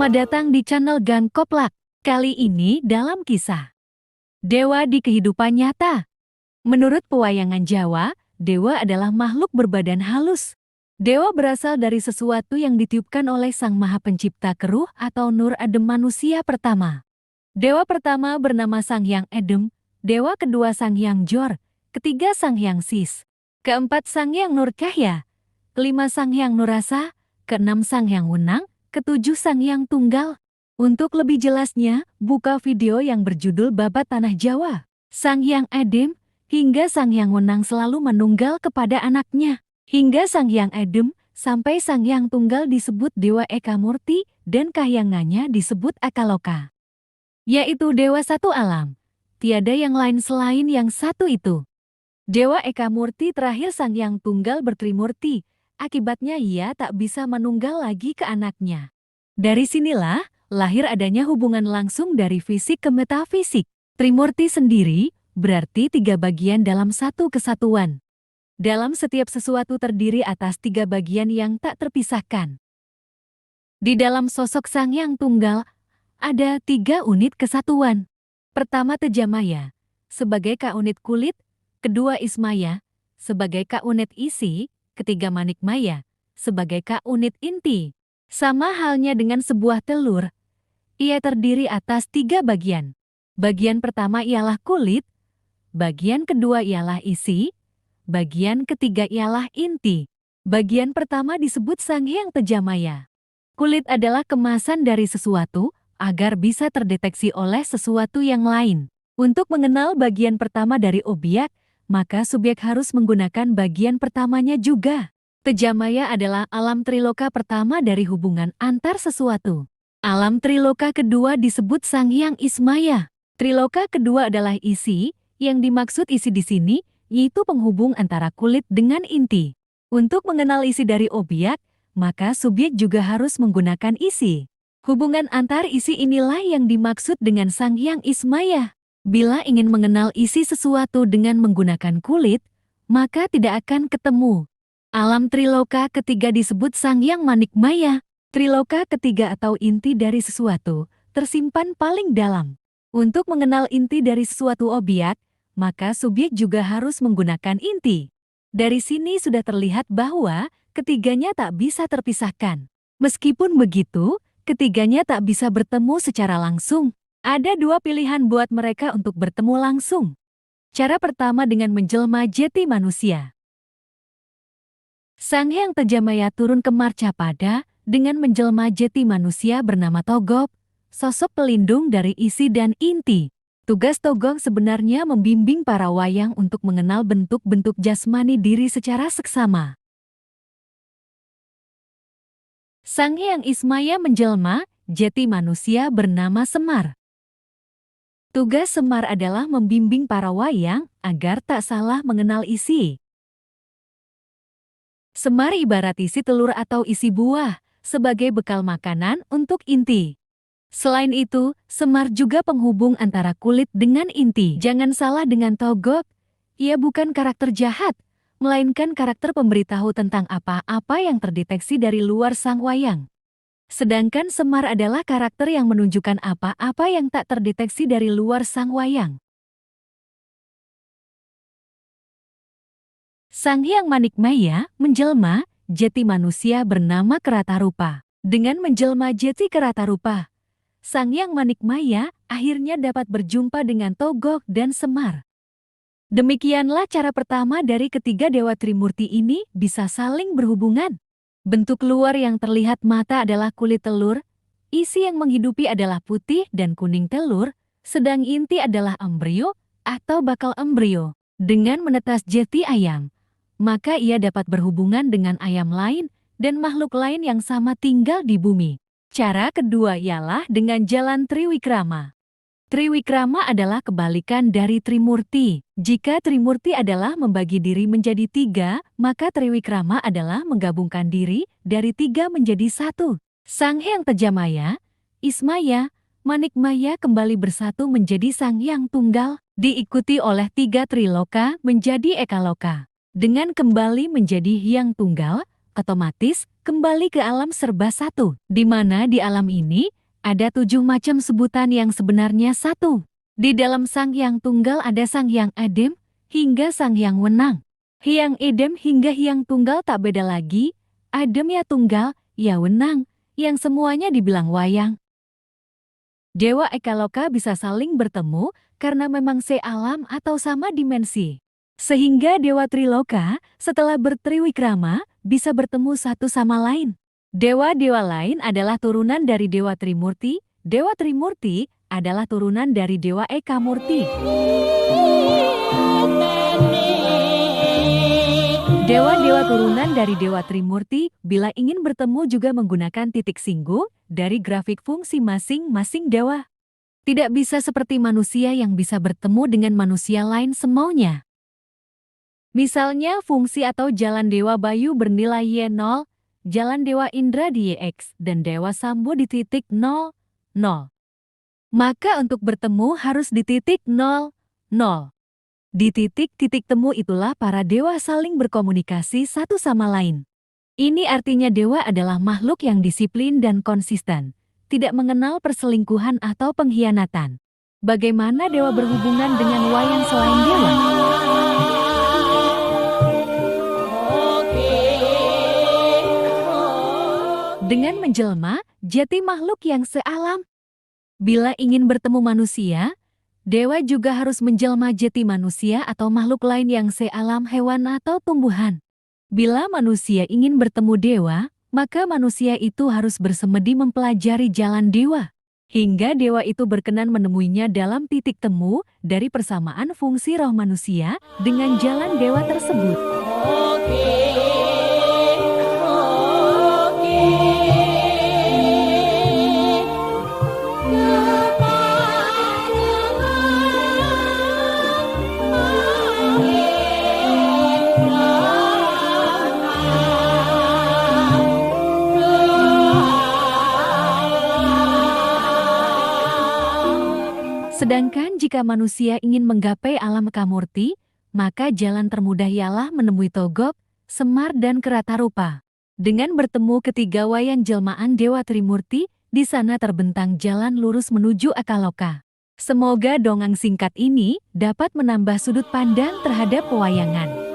Selamat datang di channel Gang Koplak. Kali ini dalam kisah Dewa di Kehidupan Nyata. Menurut pewayangan Jawa, dewa adalah makhluk berbadan halus. Dewa berasal dari sesuatu yang ditiupkan oleh Sang Maha Pencipta Keruh atau Nur Adem manusia pertama. Dewa pertama bernama Sang Hyang Edem, dewa kedua Sang Hyang Jor, ketiga Sang Hyang Sis, keempat Sang Hyang Nur Cahya, kelima Sang Hyang Nurasa, keenam Sang Hyang Wenang, ketujuh Sang Hyang Tunggal. Untuk lebih jelasnya, buka video yang berjudul Babat Tanah Jawa. Sang Hyang Edem hingga Sang Hyang Wenang selalu menunggal kepada anaknya. Hingga Sang Hyang Edem sampai Sang Hyang Tunggal disebut Dewa Eka Murti dan kahyangannya disebut Akaloka, yaitu Dewa satu alam. Tiada yang lain selain yang satu itu. Dewa Eka Murti terakhir Sang Hyang Tunggal bertrimurti. Akibatnya ia tak bisa menunggal lagi ke anaknya. Dari sinilah lahir adanya hubungan langsung dari fisik ke metafisik. Trimurti sendiri berarti tiga bagian dalam satu kesatuan. Dalam setiap sesuatu terdiri atas tiga bagian yang tak terpisahkan. Di dalam sosok Sang Hyang Tunggal ada tiga unit kesatuan. Pertama Tejamaya sebagai K-unit kulit, kedua Ismaya sebagai K-unit isi, ketiga Manikmaya sebagai K-unit inti. Sama halnya dengan sebuah telur, ia terdiri atas tiga bagian. Bagian pertama ialah kulit, bagian kedua ialah isi, bagian ketiga ialah inti. Bagian pertama disebut Sang Hyang Tejamaya. Kulit adalah kemasan dari sesuatu agar bisa terdeteksi oleh sesuatu yang lain. Untuk mengenal bagian pertama dari objek, maka subjek harus menggunakan bagian pertamanya juga. Tejamaya adalah alam triloka pertama dari hubungan antar sesuatu. Alam triloka kedua disebut Sang Hyang Ismaya. Triloka kedua adalah isi, yang dimaksud isi di sini yaitu penghubung antara kulit dengan inti. Untuk mengenal isi dari objek, maka subjek juga harus menggunakan isi. Hubungan antar isi inilah yang dimaksud dengan Sang Hyang Ismaya. Bila ingin mengenal isi sesuatu dengan menggunakan kulit, maka tidak akan ketemu. Alam triloka ketiga disebut Sang Hyang Manikmaya. Triloka ketiga atau inti dari sesuatu tersimpan paling dalam. Untuk mengenal inti dari sesuatu objek, maka subjek juga harus menggunakan inti. Dari sini sudah terlihat bahwa ketiganya tak bisa terpisahkan. Meskipun begitu, ketiganya tak bisa bertemu secara langsung. Ada dua pilihan buat mereka untuk bertemu langsung. Cara pertama dengan menjelma jeti manusia. Sang Hyang Tejamaya turun ke Marcapada dengan menjelma jeti manusia bernama Togog, sosok pelindung dari isi dan inti. Tugas Togog sebenarnya membimbing para wayang untuk mengenal bentuk-bentuk jasmani diri secara seksama. Sang Hyang Ismaya menjelma jeti manusia bernama Semar. Tugas Semar adalah membimbing para wayang agar tak salah mengenal isi. Semar ibarat isi telur atau isi buah, sebagai bekal makanan untuk inti. Selain itu, Semar juga penghubung antara kulit dengan inti. Jangan salah dengan Togog, ia bukan karakter jahat, melainkan karakter pemberitahu tentang apa-apa yang terdeteksi dari luar sang wayang. Sedangkan Semar adalah karakter yang menunjukkan apa-apa yang tak terdeteksi dari luar sang wayang. Sang Hyang Manikmaya menjelma jeti manusia bernama Keratarupa. Dengan menjelma jeti Keratarupa, Sang Hyang Manikmaya akhirnya dapat berjumpa dengan Togog dan Semar. Demikianlah cara pertama dari ketiga dewa Trimurti ini bisa saling berhubungan. Bentuk luar yang terlihat mata adalah kulit telur, isi yang menghidupi adalah putih dan kuning telur, sedang inti adalah embrio atau bakal embrio. Dengan menetas jeti ayam, maka ia dapat berhubungan dengan ayam lain dan makhluk lain yang sama tinggal di bumi. Cara kedua ialah dengan jalan Triwikrama. Triwikrama adalah kebalikan dari Trimurti. Jika Trimurti adalah membagi diri menjadi tiga, maka Triwikrama adalah menggabungkan diri dari tiga menjadi satu. Sang Hyang Tejamaya, Ismaya, Manikmaya kembali bersatu menjadi Sang Hyang Tunggal, diikuti oleh tiga triloka menjadi Ekaloka. Dengan kembali menjadi Hyang Tunggal, otomatis kembali ke alam serba satu, di mana di alam ini ada 7 macam sebutan yang sebenarnya satu. Di dalam Sang Hyang Tunggal ada Sang Hyang Adem hingga Sang Hyang Wenang. Hyang Edem hingga Hyang Tunggal tak beda lagi, Adem ya tunggal, ya wenang, yang semuanya dibilang wayang. Dewa Ekaloka bisa saling bertemu karena memang sealam atau sama dimensi. Sehingga Dewa Triloka setelah bertriwikrama bisa bertemu satu sama lain. Dewa-dewa lain adalah turunan dari Dewa Trimurti. Dewa Trimurti adalah turunan dari Dewa Eka Murti. Dewa-dewa turunan dari Dewa Trimurti bila ingin bertemu juga menggunakan titik singgung dari grafik fungsi masing-masing dewa. Tidak bisa seperti manusia yang bisa bertemu dengan manusia lain semaunya. Misalnya fungsi atau jalan Dewa Bayu bernilai Y0, jalan Dewa Indra di YX, dan Dewa Sambo di titik 0, 0. Maka untuk bertemu harus di titik 0, 0. Di titik-titik temu itulah para dewa saling berkomunikasi satu sama lain. Ini artinya dewa adalah makhluk yang disiplin dan konsisten, tidak mengenal perselingkuhan atau pengkhianatan. Bagaimana dewa berhubungan dengan wayang selain dewa? Dengan menjelma, jati makhluk yang sealam. Bila ingin bertemu manusia, dewa juga harus menjelma jati manusia atau makhluk lain yang sealam hewan atau tumbuhan. Bila manusia ingin bertemu dewa, maka manusia itu harus bersemedi mempelajari jalan dewa. Hingga dewa itu berkenan menemuinya dalam titik temu dari persamaan fungsi roh manusia dengan jalan dewa tersebut. Sedangkan jika manusia ingin menggapai alam Kamurti, maka jalan termudah ialah menemui Togop, Semar dan Keratarupa. Dengan bertemu ketiga wayang jelmaan Dewa Trimurti, di sana terbentang jalan lurus menuju Ekaloka. Semoga dongeng singkat ini dapat menambah sudut pandang terhadap pewayangan.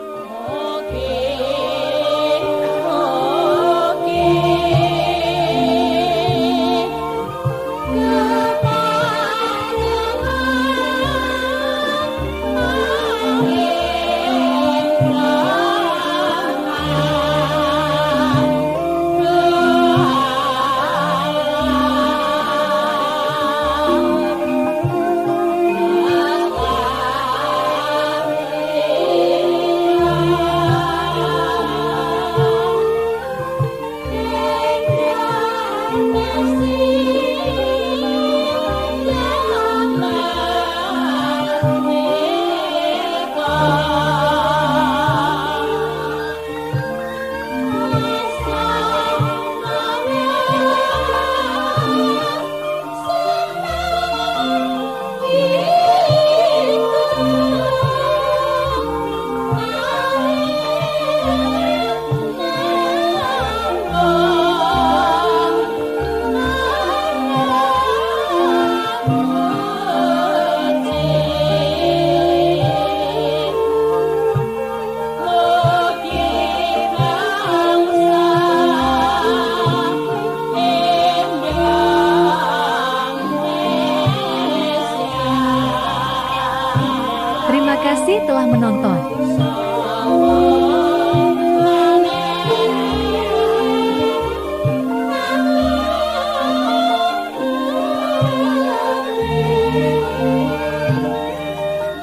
Terima kasih telah menonton.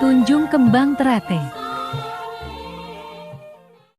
Tunjung Kembang Terate.